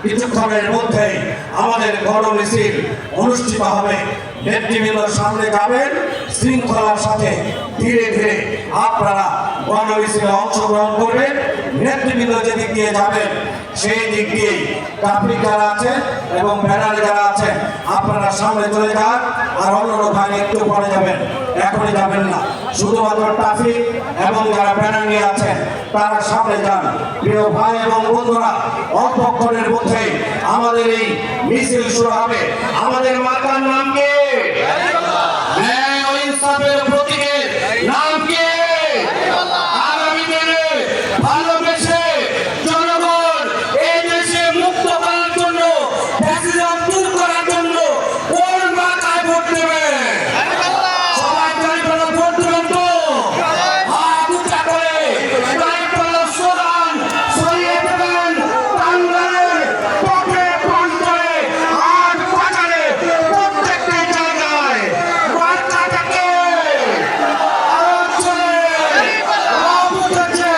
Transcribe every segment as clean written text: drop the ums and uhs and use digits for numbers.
কিছুক্ষণের মধ্যে আমাদের গণমিছিল অনুষ্ঠিত হবে। নেতৃবৃন্দর সামনে যাবেন, শৃঙ্খলার সাথে ধীরে ধীরে আপনারা গণমিছিলে অংশগ্রহণ করবেন। নেতৃবৃন্দ যেদিক দিয়ে যাবেন সেই দিক দিয়েই ট্রাফিক যারা আছেন এবং ব্যানারে যারা আছেন আপনারা সামনে চলে যান, আর অন্যান্য ভাই একটু পরে যাবেন, এখনই যাবেন না। শুধুমাত্র ট্রাফিক এবং যারা ব্যানার নিয়ে আছেন তারা সামনে যান। প্রিয় ভাই এবং বন্ধুরা, অল্পক্ষণের মধ্যেই আমাদের এই মিছিল শুরু হবে। আমাদের মার্কার নাম কি? ন্যায় ও ইনসাফের প্রতীকের নাম কি? আগামী দিনে ভালোবেসে জনগণ এই দেশে মুক্ত করার জন্য, ফ্যাসিজম দূর করার জন্য কোন মার্কায় ভোট দেবে? সবাই গাড়িপালা ভোট দেবেন তো? হাত উঁচা করে গাড়িপালা স্লোগান ছড়িয়ে দেবেন। টাঙ্গাইলের পথে প্রান্তরে আর বাজারে প্রত্যেকটি জায়গায় মার্কাটাকে অঞ্চলে রব উঠেছে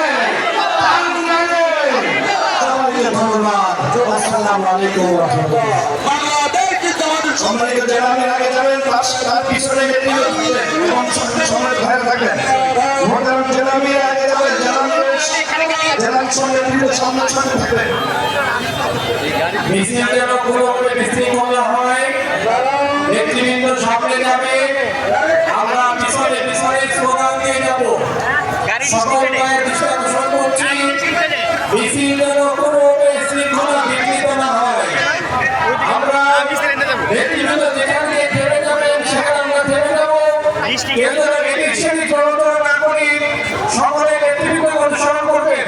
টাঙ্গাইলে। সবাইকে ধন্যবাদ। আসসালামু আলাইকুম ওয়া রাহমাতুল্লাহ। সম্মানিত জেলামের আগে যাবেন, তার পিছনে এবং সময় ধরে থাকবেন। ভোটার জেলামের আগে যাবেন, জেলার সঙ্গে সামনে সামনে থাকবেন। মিছিল যেন পুরোপুরি বিশৃঙ্খলা হয়, নেতৃবৃন্দ সামনে যাবে, আমরা পিছনে পিছনে স্লোগান দিয়ে যাব। সকল ভাইয়ের দৃষ্টি আকর্ষণ করছি, মিছিল যেন পুরোপুরি শৃঙ্খলা বিঘ্নিত না হয়। আমরা নেতৃবৃন্দ যেখান দিয়ে থেমে যাবেন সেখানে আমরা থেমে যাবো। কেন্দ্রের ইলেকশনে জনতা নাগরিক সকলে নেতৃবৃন্দ অনুসরণ করবেন।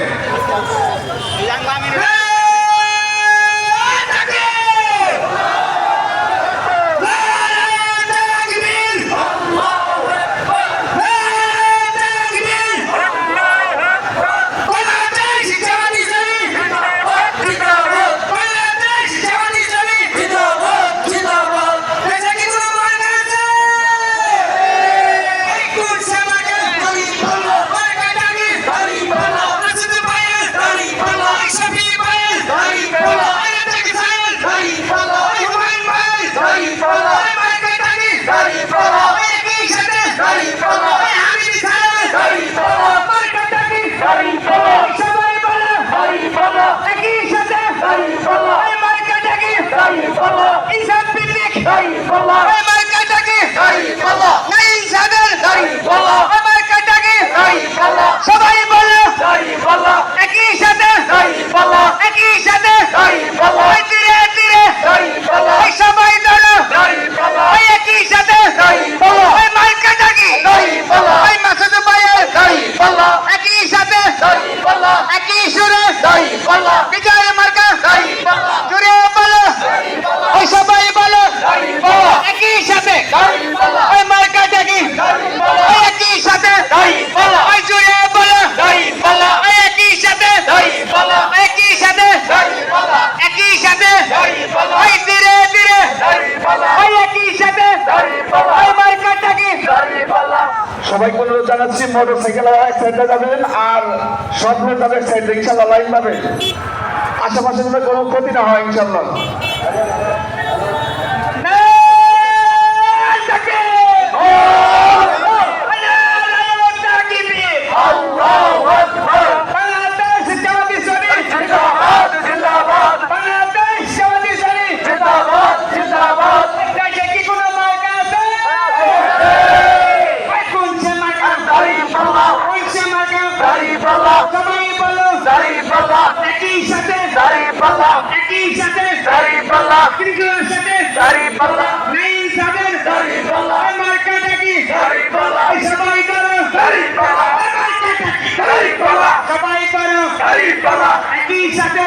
সবাই বলো একই সাথে, একই সাথে ধীরে ধীরে সবাই বলো একই সাথে মার্কাটা কি? মাসুদ ভাইয়ের একই সাথে একই সুরে বিজয় মার্কা জুড়ে বলো, সবাই বলো একই সাথে মার্কাটা কি? একই সাথে জুড়ে বলো একই সাথে, একই সাথে একই সাথে ধীরে ধীরে একই সাথে মার্কাটা কি? সবাইকে অনুরোধ জানাচ্ছি, মোটর সাইকেল এক সাইডে যাবেন আর স্বপ্ন যাবে এক সাইডে, ইনশাল্লাহ লাইন পাবে, আশেপাশে যেন কোনো ক্ষতি না হয় ইনশাল্লাহ। সবাই করো একই সাথে